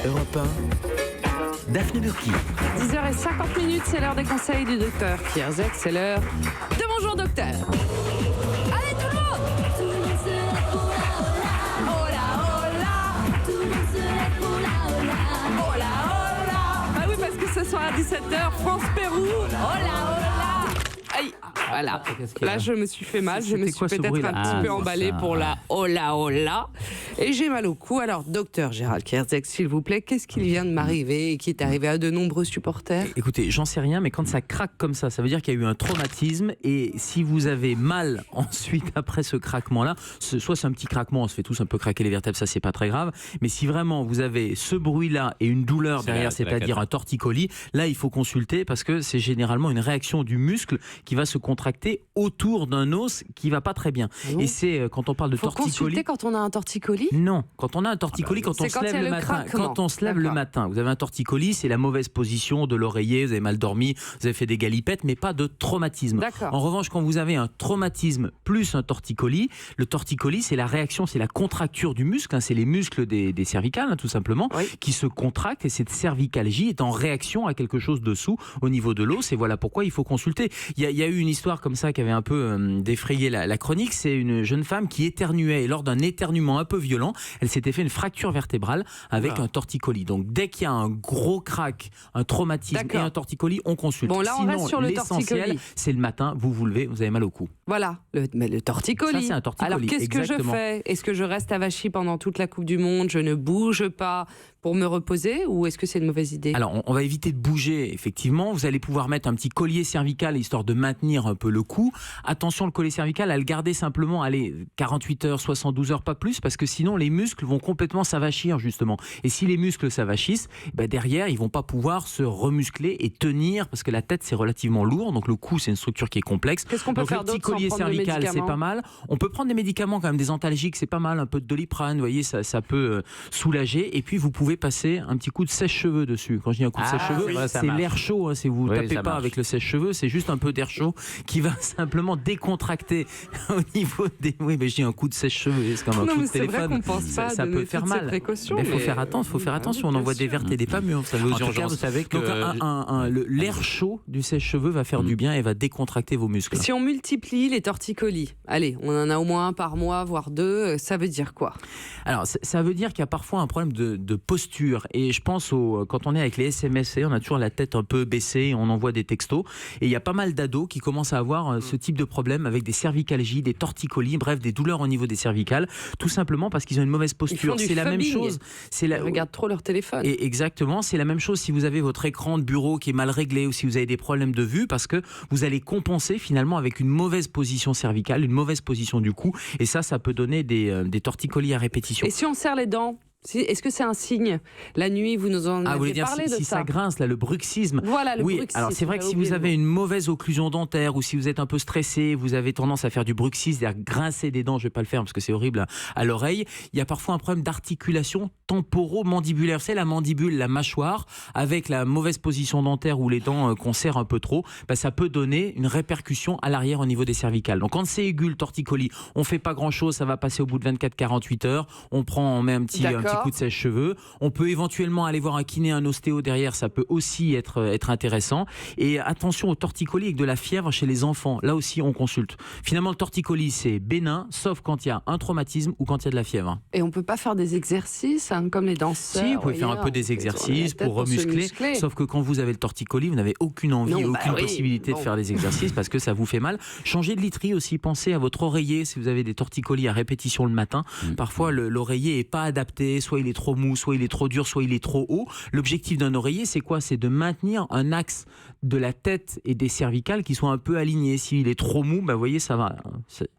Europe 1, Daphné Burki. 10h50, c'est l'heure des conseils du docteur Kierzek. C'est l'heure de Bonjour Docteur. Allez tout le monde! Hola, hola! Hola, hola! Bah oui, parce que ce soir à 17h, France-Pérou. Hola, hola! Aïe, voilà. Là, je me suis fait mal. Je me suis peut-être un petit peu emballée pour la hola, hola. Et j'ai mal au cou. Alors, docteur Gérald Kierzek, s'il vous plaît, qu'est-ce qu'il vient de m'arriver et qui est arrivé à de nombreux supporters? Écoutez, j'en sais rien, mais quand ça craque comme ça veut dire qu'il y a eu un traumatisme. Et si vous avez mal ensuite après ce craquement-là, soit c'est un petit craquement, on se fait tous un peu craquer les vertèbres, ça c'est pas très grave. Mais si vraiment vous avez ce bruit-là et une douleur derrière, c'est-à-dire un torticolis, là il faut consulter parce que c'est généralement une réaction du muscle qui va se contracter autour d'un os qui va pas très bien. Et c'est quand on parle de torticolis. Faut consulter quand on a un torticolis? Non, quand on a un torticolis, quand on se lève le matin. Quand on se lève le matin, vous avez un torticolis, c'est la mauvaise position de l'oreiller, vous avez mal dormi, vous avez fait des galipettes, mais pas de traumatisme. En revanche, quand vous avez un traumatisme plus un torticolis, le torticolis, c'est la réaction, c'est la contracture du muscle, c'est les muscles des cervicales, tout simplement, qui se contractent, et cette cervicalgie est en réaction à quelque chose dessous, au niveau de l'os, et voilà pourquoi il faut consulter. Il y a eu une histoire comme ça qui avait un peu défrayé la chronique, c'est une jeune femme qui éternuait, et lors d'un éternuement un peu violent, elle s'était fait une fracture vertébrale avec un torticolis. Donc dès qu'il y a un gros crack, un traumatisme et un torticolis, on consulte. Bon, là, on reste sur le l'essentiel, c'est le matin, vous vous levez, vous avez mal au cou. Voilà, mais le torticolis. Ça, c'est un torticolis. Alors qu'est-ce que je fais? Est-ce que je reste avachie pendant toute la Coupe du Monde, je ne bouge pas pour me reposer, ou est-ce que c'est une mauvaise idée? Alors, on va éviter de bouger, effectivement. Vous allez pouvoir mettre un petit collier cervical, histoire de maintenir un peu le cou. Attention, le collier cervical, à le garder simplement, 48 heures, 72 heures, pas plus, parce que sinon, les muscles vont complètement s'avachir, justement. Et si les muscles s'avachissent, derrière, ils vont pas pouvoir se remuscler et tenir, parce que la tête, c'est relativement lourd, donc le cou, c'est une structure qui est complexe. Qu'est-ce qu'on peut faire d'autre? Le petit collier cervical, c'est pas mal. On peut prendre des médicaments, quand même, des antalgiques, c'est pas mal, un peu de Doliprane, vous voyez, ça peut soulager. Et puis, vous pouvez passer un petit coup de sèche-cheveux dessus. Quand je dis un coup de sèche-cheveux, c'est l'air chaud. Si vous tapez pas avec le sèche-cheveux, c'est juste un peu d'air chaud qui va simplement décontracter au niveau des. Oui, mais je dis un coup de sèche-cheveux, c'est comme un coup de téléphone. Ça peut faire mal. Il faut faire attention. On envoie des vertes et des pas mûres. Aux urgences, vous savez que l'air chaud du sèche-cheveux va faire du bien et va décontracter vos muscles. Si on multiplie les torticolis, allez, on en a au moins un par mois, voire deux, ça veut dire quoi? Alors, ça veut dire qu'il y a parfois un problème de posture. Et je pense quand on est avec les SMS, on a toujours la tête un peu baissée, on envoie des textos. Et il y a pas mal d'ados qui commencent à avoir ce type de problème avec des cervicalgies, des torticolis, bref, des douleurs au niveau des cervicales, tout simplement parce qu'ils ont une mauvaise posture. C'est la même chose. Ils regardent trop leur téléphone. Et exactement, c'est la même chose si vous avez votre écran de bureau qui est mal réglé ou si vous avez des problèmes de vue, parce que vous allez compenser finalement avec une mauvaise position cervicale, une mauvaise position du cou. Et ça peut donner des torticolis à répétition. Et si on serre les dents? Est-ce que c'est un signe? La nuit, vous nous en avez parlé de ça. Si ça grince, là, le bruxisme. Voilà, le bruxisme. Alors c'est vrai que si vous avez une mauvaise occlusion dentaire ou si vous êtes un peu stressé, vous avez tendance à faire du bruxisme, c'est-à-dire grincer des dents, je ne vais pas le faire parce que c'est horrible à l'oreille. Il y a parfois un problème d'articulation temporomandibulaire. C'est la mandibule, la mâchoire, avec la mauvaise position dentaire ou les dents qu'on serre un peu trop, ça peut donner une répercussion à l'arrière au niveau des cervicales. Donc quand c'est aigu, le torticolis, on ne fait pas grand-chose, ça va passer au bout de 24-48 heures. On met un petit coup de sèche-cheveux. On peut éventuellement aller voir un kiné, un ostéo derrière, ça peut aussi être intéressant. Et attention au torticolis avec de la fièvre chez les enfants. Là aussi, on consulte. Finalement, le torticolis, c'est bénin, sauf quand il y a un traumatisme ou quand il y a de la fièvre. Et on ne peut pas faire des exercices comme les danseurs? Si, vous pouvez faire un peu des exercices pour remuscler. Sauf que quand vous avez le torticolis, vous n'avez aucune envie, aucune possibilité de faire des exercices parce que ça vous fait mal. Changez de literie aussi. Pensez à votre oreiller si vous avez des torticolis à répétition le matin. Parfois, l'oreiller n'est pas adapté. Soit il est trop mou, soit il est trop dur, soit il est trop haut. L'objectif d'un oreiller, c'est quoi? C'est de maintenir un axe de la tête et des cervicales qui soient un peu alignés. S'il est trop mou, vous voyez, ça va.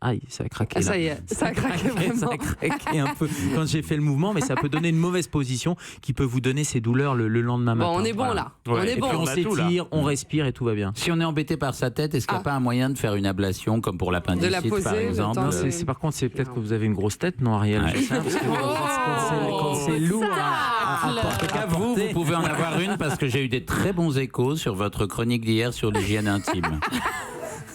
Aïe, ça a craqué. Ça y est, ça a craqué vraiment. Ça a craqué un peu quand j'ai fait le mouvement, mais ça peut donner une mauvaise position qui peut vous donner ces douleurs le lendemain matin. Bon, on est bon là. On est bon. Puis on s'étire, on respire et tout va bien. Si on est embêté par sa tête, est-ce qu'il n'y a pas un moyen de faire une ablation comme pour l'appendicite par exemple? Par contre, c'est peut-être que vous avez une grosse tête, non, Ariel? Quand c'est lourd. En tout cas, vous pouvez en avoir une parce que j'ai eu des très bons échos sur votre chronique d'hier sur l'hygiène intime.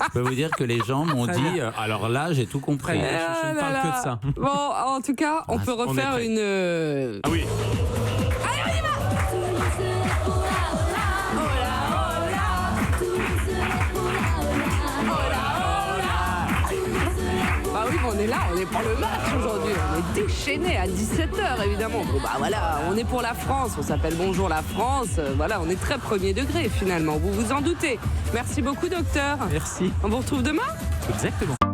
Je peux vous dire que les gens m'ont dit, alors là, j'ai tout compris. Je ne parle que de ça. Bon, en tout cas, on peut refaire une... Ah oui. Allez, on y va! on est pour le match aujourd'hui. On est déchaînés à 17h, évidemment. Bon, bah voilà, on est pour la France. On s'appelle Bonjour la France. Voilà, on est très premier degré, finalement. Vous vous en doutez. Merci beaucoup, docteur. Merci. On vous retrouve demain ? Exactement.